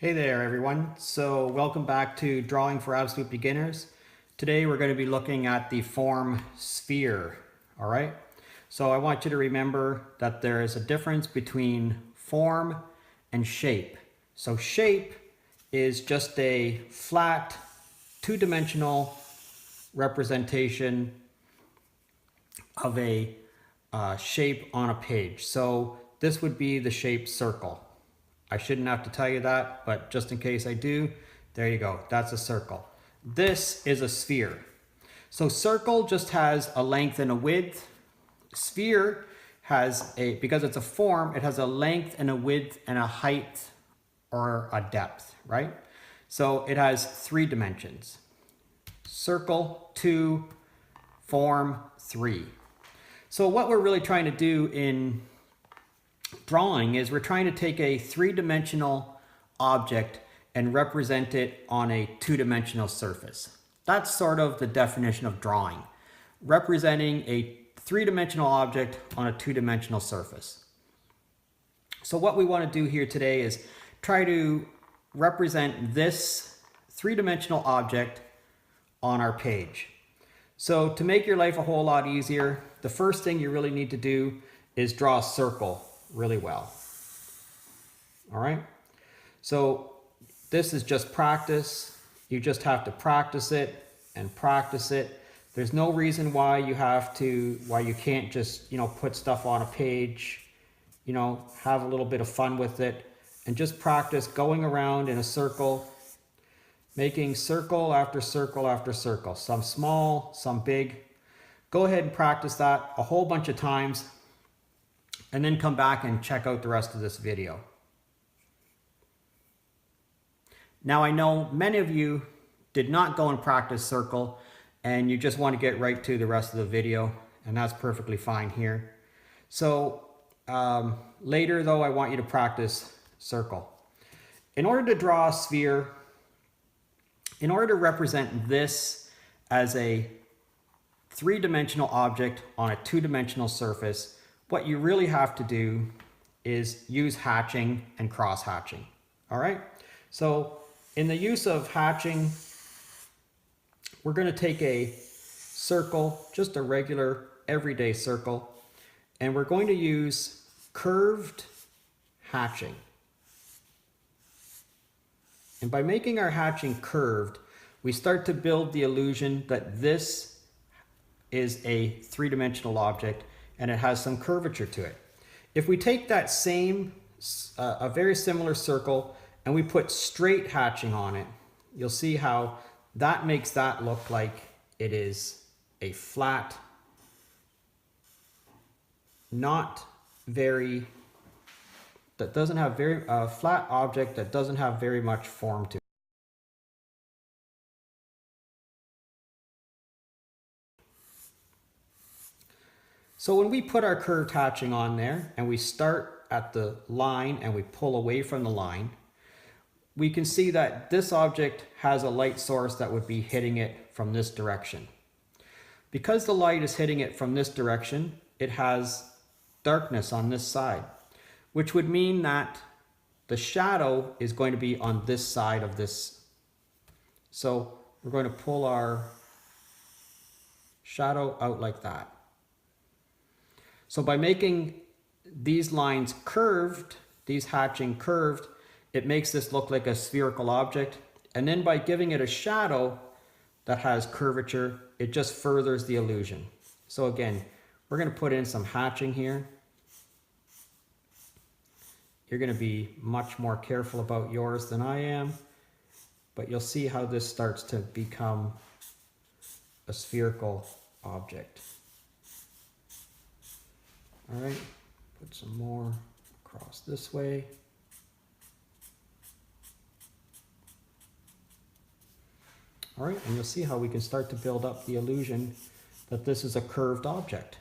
Hey there everyone. So welcome back to Drawing for Absolute Beginners. Today we're going to be looking at the form sphere. All right. So I want you to remember that there is a difference between form and shape. So shape is just a flat two-dimensional representation of a shape on a page. So this would be the shape circle. I shouldn't have to tell you that, but just in case I do, there you go. That's a circle. This is a sphere. So circle just has a length and a width. Sphere has because it's a form, it has a length and a width and a height or a depth, right? So it has 3 dimensions. Circle 2, form 3. So what we're really trying to do in drawing is we're trying to take a 3-dimensional object and represent it on a 2-dimensional surface. That's sort of the definition of drawing, representing a 3-dimensional object on a 2-dimensional surface. So what we want to do here today is try to represent this 3-dimensional object on our page. So to make your life a whole lot easier, the first thing you really need to do is draw a circle really well. All right. So this is just practice. You just have to practice it and practice it. There's no reason why you can't just, put stuff on a page, have a little bit of fun with it and just practice going around in a circle, making circle after circle after circle, some small, some big. Go ahead and practice that a whole bunch of times and then come back and check out the rest of this video. Now I know many of you did not go and practice circle and you just want to get right to the rest of the video, and that's perfectly fine here. So later though, I want you to practice circle. In order to draw a sphere, in order to represent this as a 3-dimensional object on a 2-dimensional surface, what you really have to do is use hatching and cross hatching. All right. So in the use of hatching, we're going to take a circle, just a regular everyday circle, and we're going to use curved hatching. And by making our hatching curved, we start to build the illusion that this is a 3-dimensional object and it has some curvature to it. If we take that same, a very similar circle, and we put straight hatching on it, you'll see how that makes that look like it is a flat, flat object that doesn't have very much form to it. So when we put our curved hatching on there and we start at the line and we pull away from the line, we can see that this object has a light source that would be hitting it from this direction. Because the light is hitting it from this direction, it has darkness on this side, which would mean that the shadow is going to be on this side of this. So we're going to pull our shadow out like that. So by making these lines curved, these hatching curved, it makes this look like a spherical object. And then by giving it a shadow that has curvature, it just furthers the illusion. So again, we're going to put in some hatching here. You're going to be much more careful about yours than I am, but you'll see how this starts to become a spherical object. All right, put some more across this way. All right, and you'll see how we can start to build up the illusion that this is a curved object.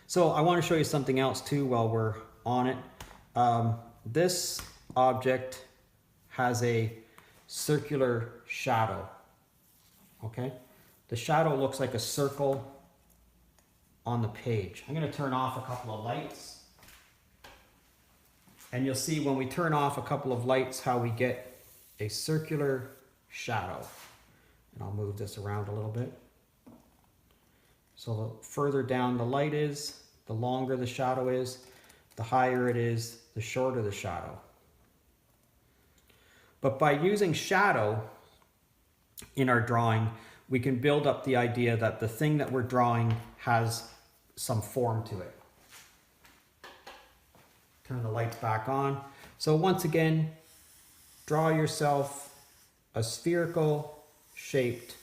So I want to show you something else too while we're on it. This object has a circular shadow, okay? The shadow looks like a circle on the page. I'm going to turn off a couple of lights. And you'll see when we turn off a couple of lights how we get a circular shadow. And I'll move this around a little bit. So the further down the light is, the longer the shadow is, the higher it is, the shorter the shadow. But by using shadow in our drawing, we can build up the idea that the thing that we're drawing has some form to it. Turn the lights back on. So once again, draw yourself a spherical shaped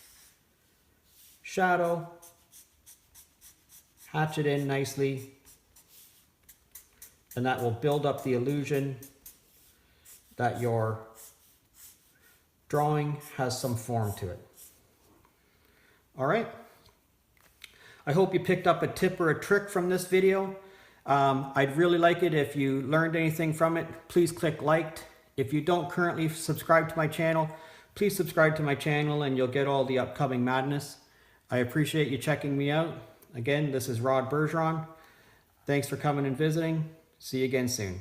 shadow. Hatch it in nicely. And that will build up the illusion that your drawing has some form to it. All right. I hope you picked up a tip or a trick from this video. I'd really like it if you learned anything from it. Please click like. If you don't currently subscribe to my channel, please subscribe to my channel and you'll get all the upcoming madness. I appreciate you checking me out. Again, this is Rod Bergeron. Thanks for coming and visiting. See you again soon.